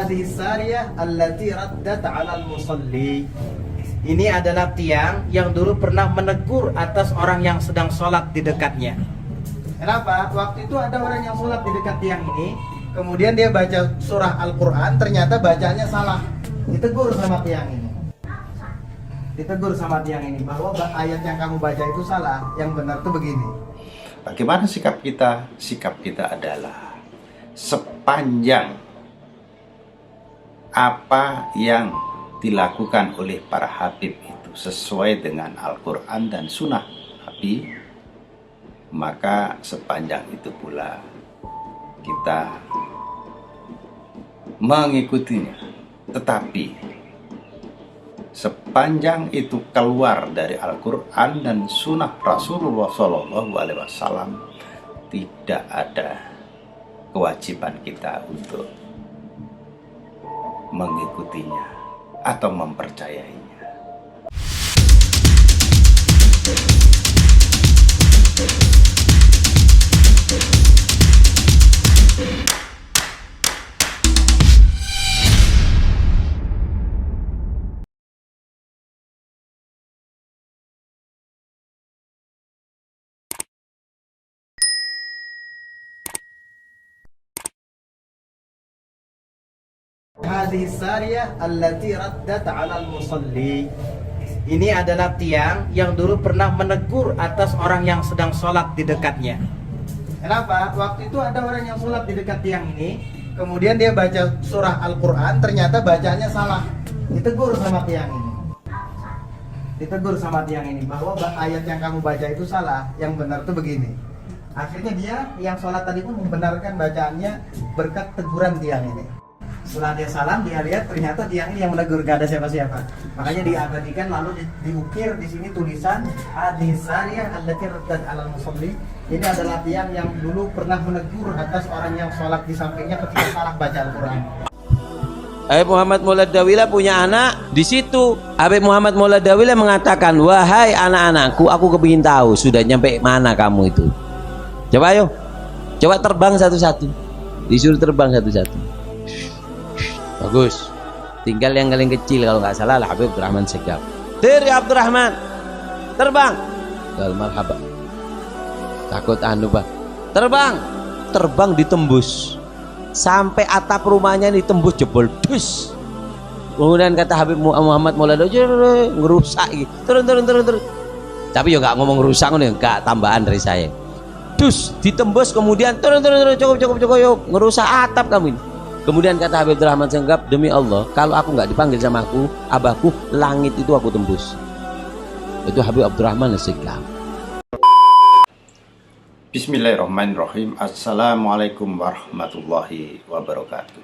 Hadhihi sariyah allati raddat 'alal musalli. Ini adalah tiang yang dulu pernah menegur atas orang yang sedang sholat di dekatnya. Kenapa? Waktu itu ada orang yang sholat di dekat tiang ini, kemudian dia baca surah Al-Quran, ternyata bacanya salah. Ditegur sama tiang ini. Ditegur sama tiang ini bahwa ayat yang kamu baca itu salah, yang benar itu begini. Bagaimana sikap kita? Sikap kita adalah sepanjang apa yang dilakukan oleh para habib itu sesuai dengan Al-Quran dan Sunnah Nabi, maka sepanjang itu pula kita mengikutinya. Tetapi sepanjang itu keluar dari Al-Quran dan Sunnah Rasulullah SAW, tidak ada kewajiban kita untuk mengikutinya atau mempercayainya. Hadhihi sariyah allati raddat 'alal musalli. Ini adalah tiang yang dulu pernah menegur atas orang yang sedang sholat di dekatnya. Kenapa? Waktu itu ada orang yang sholat di dekat tiang ini, kemudian dia baca surah Al-Quran, ternyata bacanya salah. Ditegur sama tiang ini. Ditegur sama tiang ini bahwa ayat yang kamu baca itu salah, yang benar itu begini. Akhirnya dia yang sholat tadi pun membenarkan bacaannya berkat teguran tiang ini. Setelah dia salam, dia lihat ternyata tiang ini yang menegur, gak ada siapa-siapa. Makanya diabadikan, lalu diukir di sini tulisan Hadhihi sariyah allati raddat 'alal musalli. Ini adalah tiang yang dulu pernah menegur atas orang yang sholat di sampingnya ketika salah baca Al-Quran. Habib Muhammad Maulad Dawila punya anak di situ. Habib Muhammad Maulad Dawila mengatakan, wahai anak-anakku, aku kepingin tahu sudah nyampe mana kamu itu. Coba ayo, coba terbang satu-satu. Disuruh terbang satu-satu. Bagus. Tinggal yang paling kecil kalau nggak salah lah Habib Abdurrahman Segaf. Tiri Abdurrahman, terbang. Gal marhaba. Takut anu pak. Terbang, terbang ditembus sampai atap rumahnya ditembus jebol dus. Kemudian kata Habib Muhammad Maulana ngerusak gitu. Turun. Tapi ya nggak ngomong rusak nih, nggak tambahan dari saya. Dus ditembus kemudian turun cukup yuk ngerusak atap kamu ini. Kemudian kata Habib Abdurrahman Segaf, demi Allah kalau aku nggak dipanggil sama abahku, langit itu aku tembus. Itu Habib Abdurrahman Segaf. Bismillahirrahmanirrahim. Assalamualaikum warahmatullahi wabarakatuh.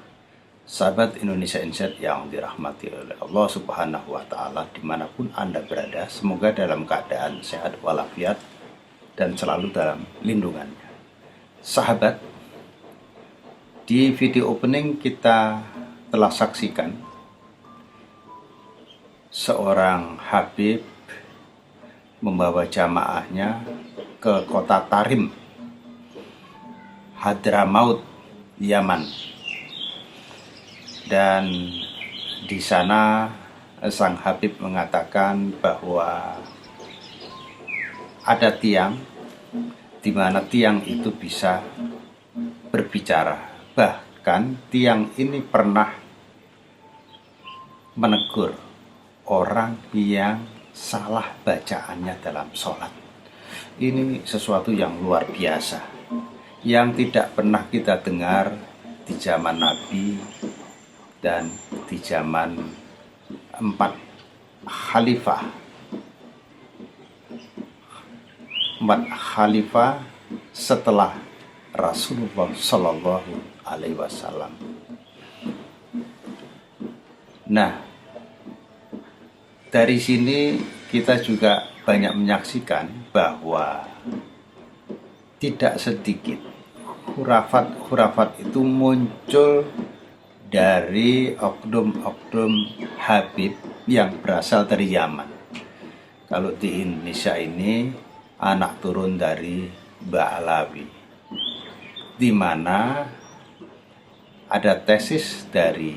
Sahabat Indonesia Insight yang dirahmati oleh Allah Subhanahu wa Ta'ala, dimanapun Anda berada, semoga dalam keadaan sehat walafiat dan selalu dalam lindungannya. Sahabat, di video opening kita telah saksikan seorang habib membawa jamaahnya ke kota Tarim, Hadramaut, Yaman. Dan di sana sang habib mengatakan bahwa ada tiang di mana tiang itu bisa berbicara. Bahkan tiang ini pernah menegur orang yang salah bacaannya dalam sholat. Ini sesuatu yang luar biasa, yang tidak pernah kita dengar di zaman Nabi dan di zaman 4 khalifah. 4 khalifah setelah Rasulullah Sallallahu Alaihi Wasallam. Nah, dari sini kita juga banyak menyaksikan bahwa tidak sedikit khurafat itu muncul dari oknum-oknum habib yang berasal dari Yaman. Kalau di Indonesia ini anak turun dari Mbak Alawi, di mana ada tesis dari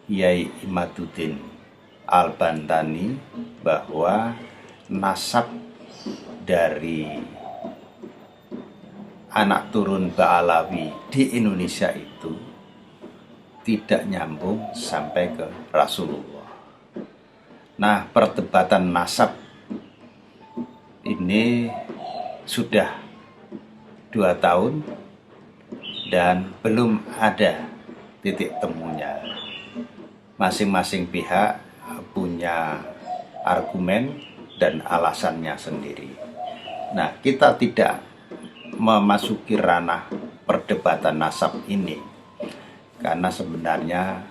Yai Imaduddin Al-Bantani bahwa nasab dari anak turun Ba'alawi di Indonesia itu tidak nyambung sampai ke Rasulullah. Nah, perdebatan nasab ini sudah 2 tahun dan belum ada titik temunya. Masing-masing pihak punya argumen dan alasannya sendiri. Nah, kita tidak memasuki ranah perdebatan nasab ini karena sebenarnya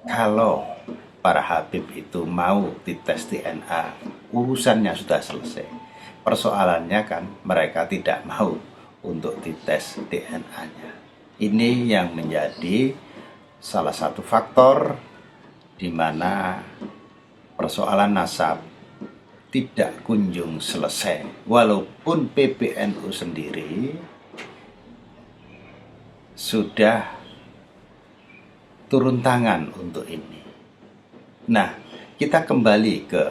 kalau para habib itu mau dites DNA, urusannya sudah selesai. Persoalannya kan mereka tidak mau untuk dites DNA-nya. Ini yang menjadi salah satu faktor di mana persoalan nasab tidak kunjung selesai. Walaupun PBNU sendiri sudah turun tangan untuk ini. Nah, kita kembali ke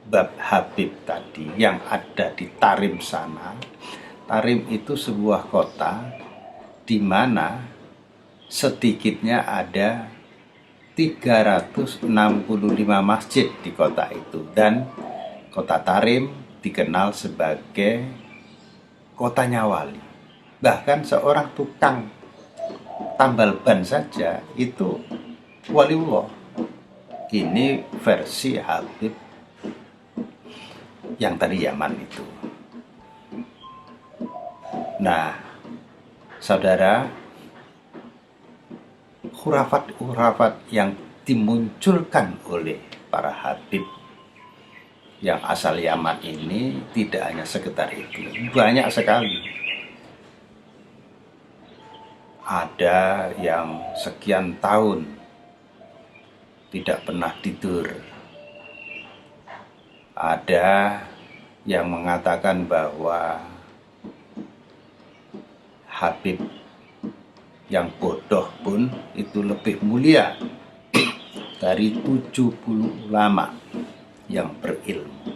bab Habib tadi yang ada di Tarim sana. Tarim itu sebuah kota di mana sedikitnya ada 365 masjid di kota itu, dan kota Tarim dikenal sebagai kotanya wali. Bahkan seorang tukang tambal ban saja itu waliullah. Ini versi Habib yang tadi Yaman itu. Nah, saudara, khurafat-khurafat yang dimunculkan oleh para Habib yang asal Yaman ini tidak hanya sekedar itu, banyak sekali. Ada yang sekian tahun tidak pernah tidur. Ada yang mengatakan bahwa Habib yang bodoh pun itu lebih mulia dari 70 ulama yang berilmu.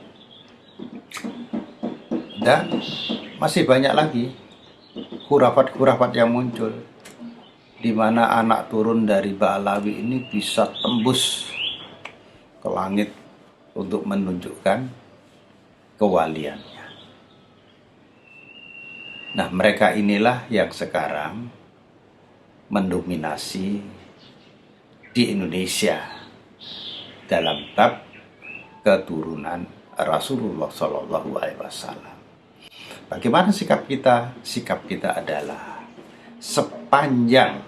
Dan masih banyak lagi khurafat-khurafat yang muncul, di mana anak turun dari Ba'alawi ini bisa tembus ke langit untuk menunjukkan kewaliannya. Nah, mereka inilah yang sekarang mendominasi di Indonesia dalam bab keturunan Rasulullah Shallallahu Alaihi Wasallam. Bagaimana sikap kita? Sikap kita adalah sepanjang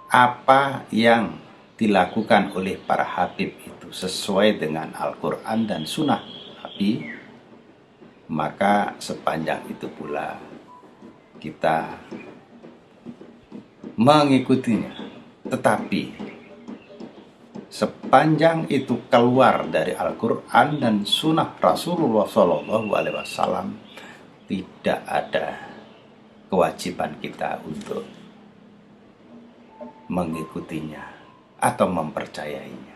apa yang dilakukan oleh para habib itu sesuai dengan Al-Quran dan Sunnah Nabi, maka sepanjang itu pula kita mengikutinya. Tetapi sepanjang itu keluar dari Al-Quran dan Sunnah Rasulullah SAW, tidak ada kewajiban kita untuk mengikutinya atau mempercayainya.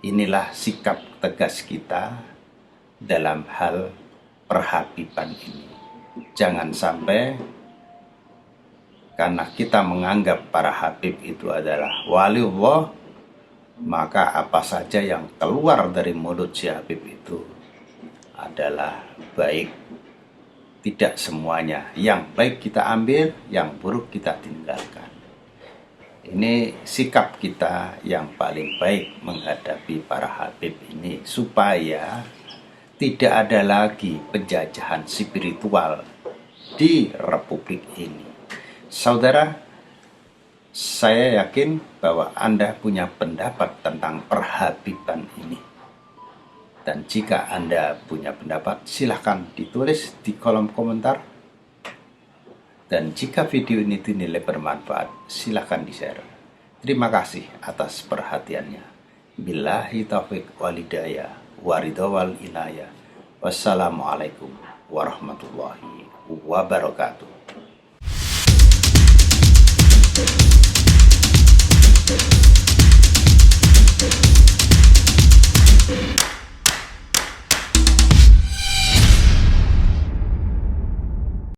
Inilah sikap tegas kita dalam hal perhabiban ini. Jangan sampai karena kita menganggap para habib itu adalah waliullah, maka apa saja yang keluar dari mulut si habib itu adalah baik. Tidak semuanya. Yang baik kita ambil, yang buruk kita tinggalkan. Ini sikap kita yang paling baik menghadapi para habib ini, supaya tidak ada lagi penjajahan spiritual di Republik ini. Saudara, saya yakin bahwa Anda punya pendapat tentang perhabiban ini. Dan jika Anda punya pendapat, silahkan ditulis di kolom komentar. Dan jika video ini dinilai bermanfaat, silahkan di-share. Terima kasih atas perhatiannya. Billahi taufiq walhidayah waridho wal inayah. Wassalamualaikum warahmatullahi wabarakatuh.